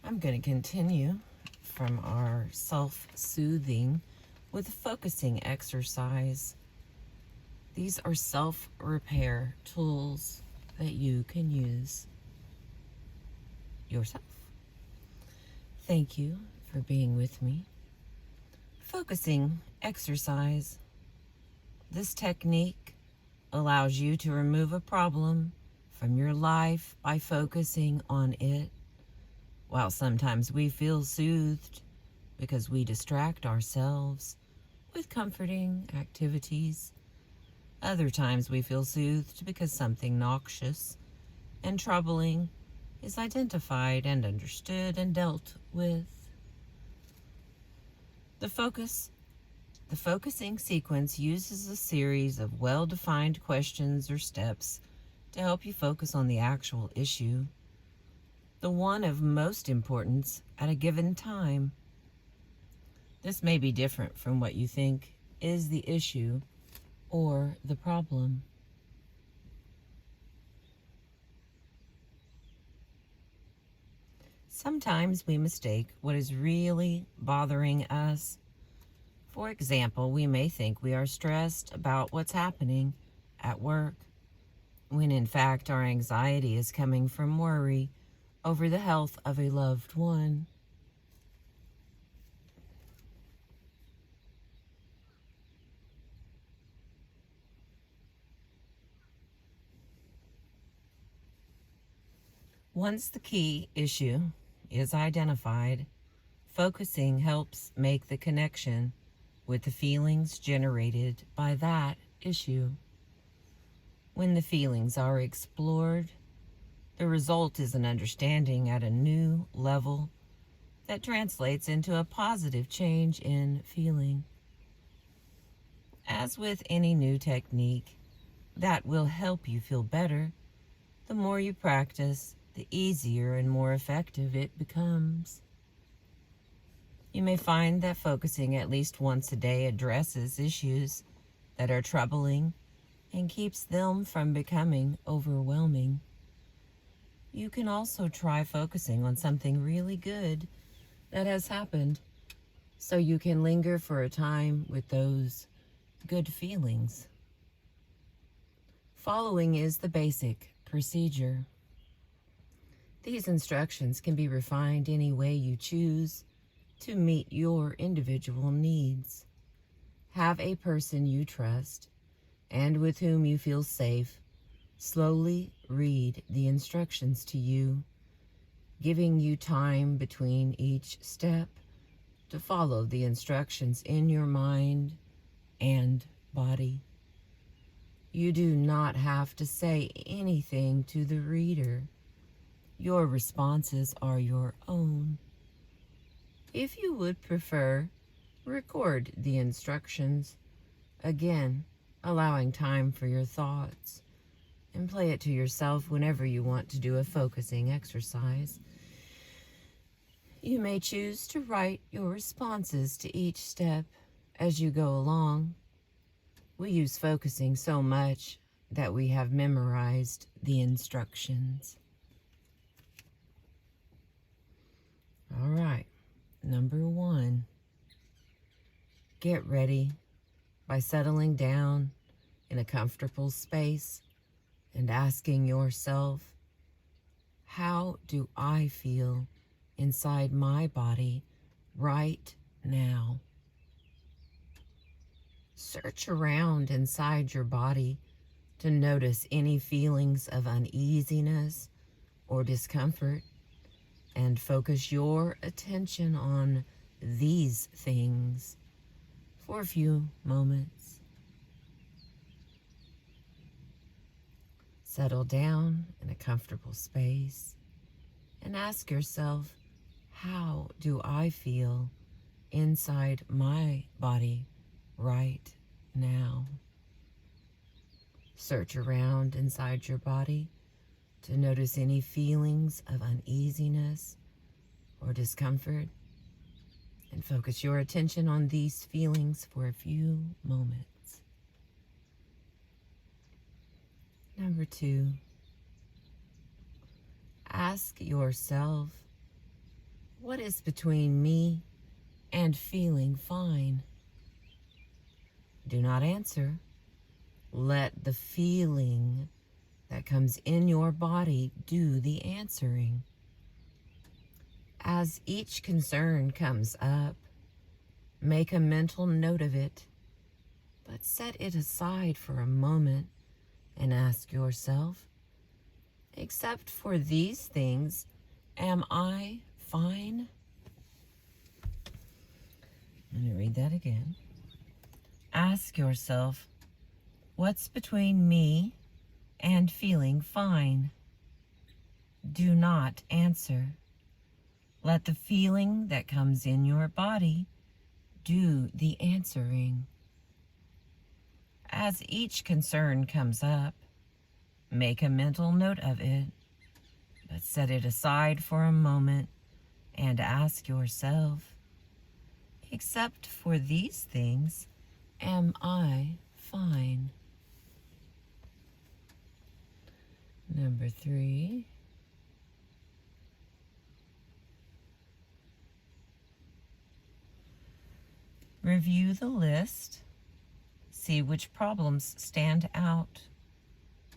I'm going to continue from our self-soothing with focusing exercise. These are self-repair tools that you can use yourself. Thank you for being with me. Focusing exercise. This technique allows you to remove a problem from your life by focusing on it. While sometimes we feel soothed because we distract ourselves with comforting activities, other times we feel soothed because something noxious and troubling is identified and understood and dealt with. The focusing sequence uses a series of well-defined questions or steps to help you focus on the actual issue, the one of most importance at a given time. This may be different from what you think is the issue or the problem. Sometimes we mistake what is really bothering us. For example, we may think we are stressed about what's happening at work, when in fact our anxiety is coming from worry over the health of a loved one. Once the key issue is identified, focusing helps make the connection with the feelings generated by that issue. When the feelings are explored, the result is an understanding at a new level that translates into a positive change in feeling. As with any new technique that will help you feel better, the more you practice, the easier and more effective it becomes. You may find that focusing at least once a day addresses issues that are troubling and keeps them from becoming overwhelming. You can also try focusing on something really good that has happened so you can linger for a time with those good feelings. Following is the basic procedure. These instructions can be refined any way you choose to meet your individual needs. Have a person you trust and with whom you feel safe slowly read the instructions to you, giving you time between each step to follow the instructions in your mind and body. You do not have to say anything to the reader. Your responses are your own. If you would prefer, record the instructions, again, allowing time for your thoughts, and play it to yourself whenever you want to do a focusing exercise. You may choose to write your responses to each step as you go along. We use focusing so much that we have memorized the instructions. All right, number 1. Get ready by settling down in a comfortable space and asking yourself, how do I feel inside my body right now? Search around inside your body to notice any feelings of uneasiness or discomfort, and focus your attention on these things for a few moments. Settle down in a comfortable space and ask yourself, how do I feel inside my body right now? Search around inside your body to notice any feelings of uneasiness or discomfort, and focus your attention on these feelings for a few moments. Number 2, ask yourself, What is between me and feeling fine? Do not answer. Let the feeling that comes in your body do the answering. As each concern comes up, make a mental note of it, but set it aside for a moment and ask yourself, except for these things, am I fine? I'm going to read that again. Ask yourself, what's between me and feeling fine? Do not answer. Let the feeling that comes in your body do the answering. As each concern comes up, make a mental note of it, but set it aside for a moment and ask yourself, except for these things, am I fine? Number 3. Review the list. See which problems stand out,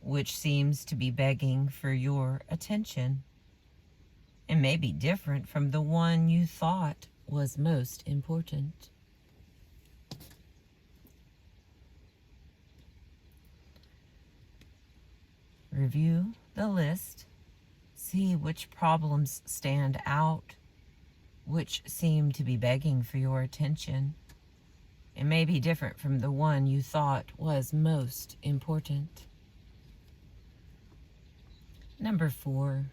which seems to be begging for your attention, and may be different from the one you thought was most important. Review the list. See which problems stand out, which seem to be begging for your attention. It may be different from the one you thought was most important. Number 4.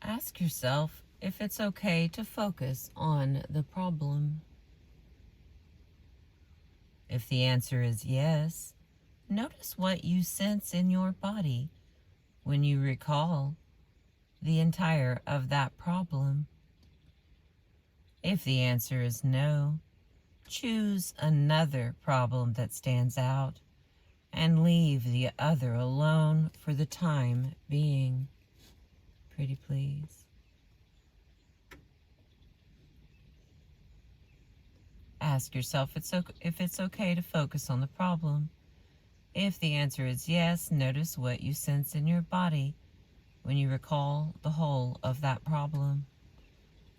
Ask yourself if it's okay to focus on the problem. If the answer is yes, notice what you sense in your body when you recall the entire of that problem. If the answer is no, choose another problem that stands out and leave the other alone for the time being. Pretty please. Ask yourself if it's okay to focus on the problem. If the answer is yes, notice what you sense in your body when you recall the whole of that problem.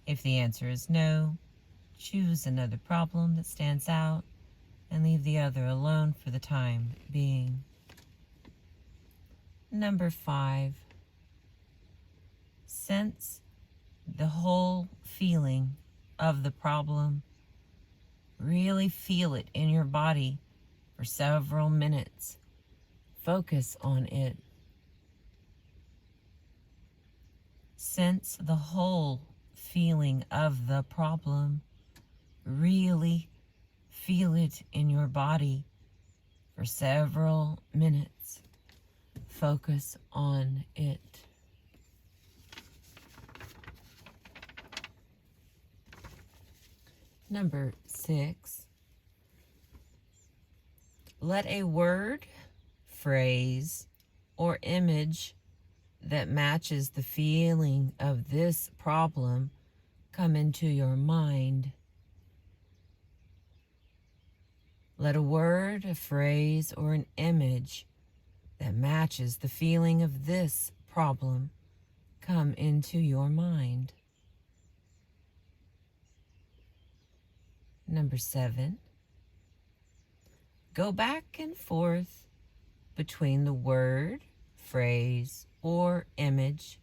If the answer is no, choose another problem that stands out and leave the other alone for the time being. Number 5. Sense the whole feeling of the problem. Really feel it in your body for several minutes. Focus on it. Sense the whole feeling of the problem. Really feel it in your body for several minutes. Focus on it. Number 6. Let a word, phrase, or image that matches the feeling of this problem come into your mind. Let a word, a phrase, or an image that matches the feeling of this problem come into your mind. Number 7. Go back and forth between the word, phrase, or image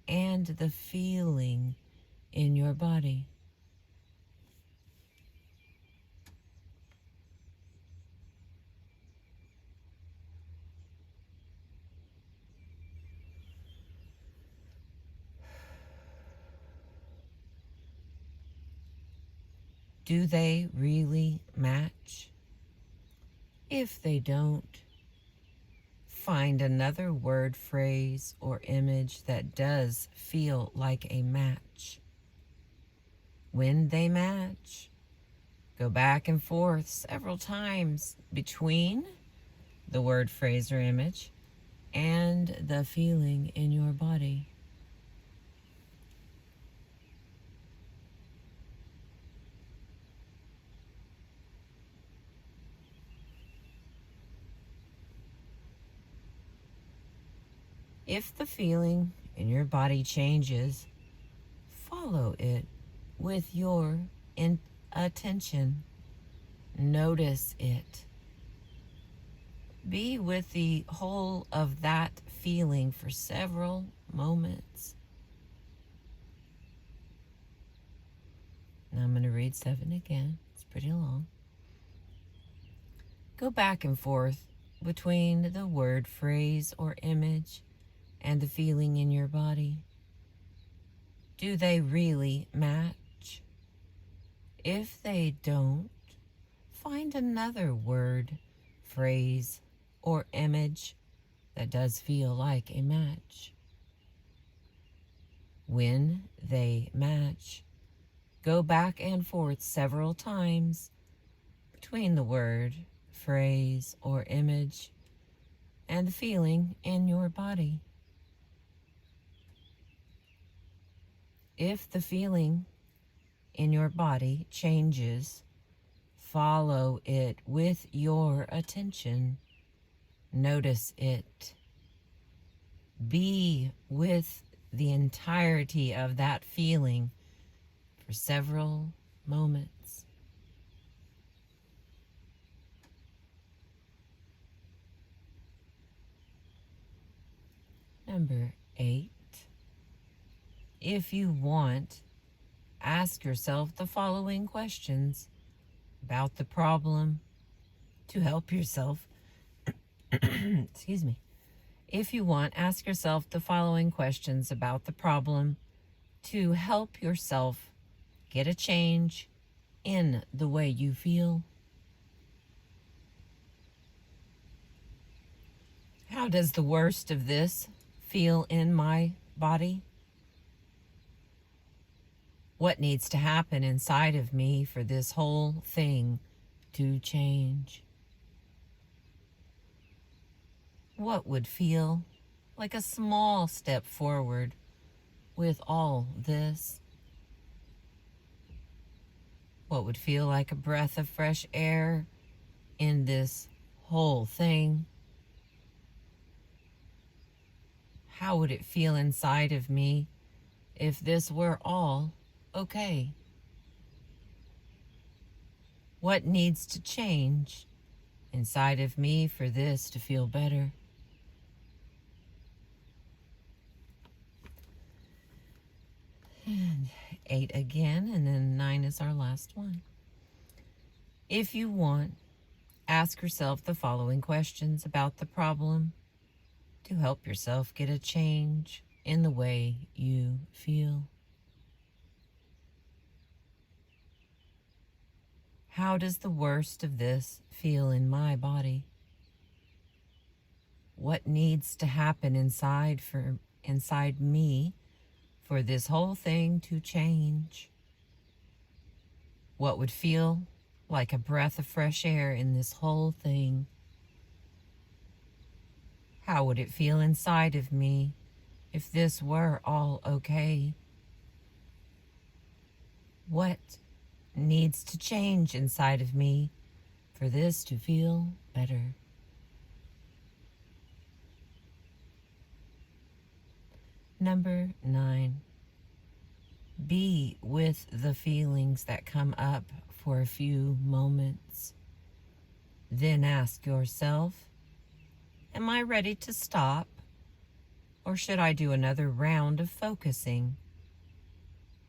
and the feeling in your body. Do they really match? If they don't, find another word, phrase, or image that does feel like a match. When they match, Go back and forth several times between the word, phrase, or image and the feeling in your body. If the feeling in your body changes, follow it with your attention. Notice it. Be with the whole of that feeling for several moments. Now I'm going to read 7 again. It's pretty long. Go back and forth between the word, phrase, or image and the feeling in your body. Do they really match? If they don't, find another word, phrase, or image that does feel like a match. When they match, go back and forth several times between the word, phrase, or image and the feeling in your body. If the feeling in your body changes, follow it with your attention. Notice it. Be with the entirety of that feeling for several moments. Number 8. If you want, ask yourself the following questions about the problem to help yourself. Excuse me. If you want, ask yourself the following questions about the problem to help yourself get a change in the way you feel. How does the worst of this feel in my body? What needs to happen inside of me for this whole thing to change? What would feel like a small step forward with all this? What would feel like a breath of fresh air in this whole thing? How would it feel inside of me if this were all okay? What needs to change inside of me for this to feel better? And 8 again, and then 9 is our last one. If you want, ask yourself the following questions about the problem to help yourself get a change in the way you feel. How does the worst of this feel in my body? What needs to happen inside me for this whole thing to change? What would feel like a breath of fresh air in this whole thing? How would it feel inside of me if this were all okay? What needs to change inside of me for this to feel better? Number 9. Be with the feelings that come up for a few moments. Then ask yourself, am I ready to stop? Or should I do another round of focusing?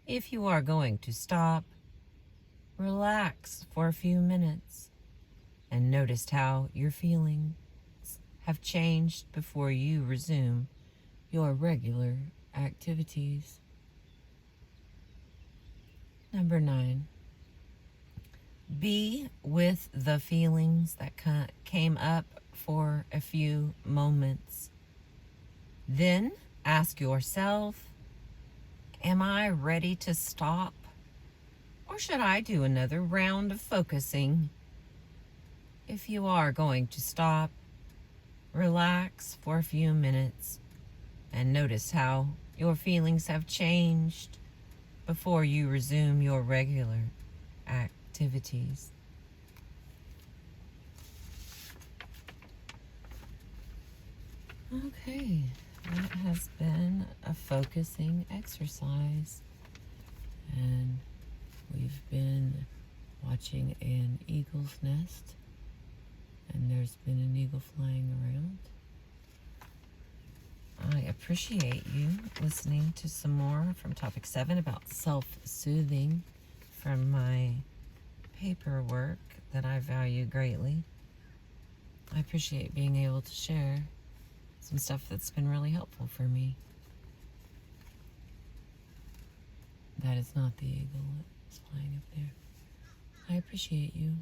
If you are going to stop, relax for a few minutes and notice how your feelings have changed before you resume your regular activities. Number 9. Be with the feelings that came up for a few moments. Then ask yourself, am I ready to stop? Or should I do another round of focusing? If you are going to stop, relax for a few minutes and notice how your feelings have changed before you resume your regular activities. Okay, that has been a focusing exercise, and we've been watching an eagle's nest, and there's been an eagle flying around. I appreciate you listening to some more from topic 7 about self-soothing from my paperwork that I value greatly. I appreciate being able to share some stuff that's been really helpful for me. That is not the eagle that's flying up there. I appreciate you.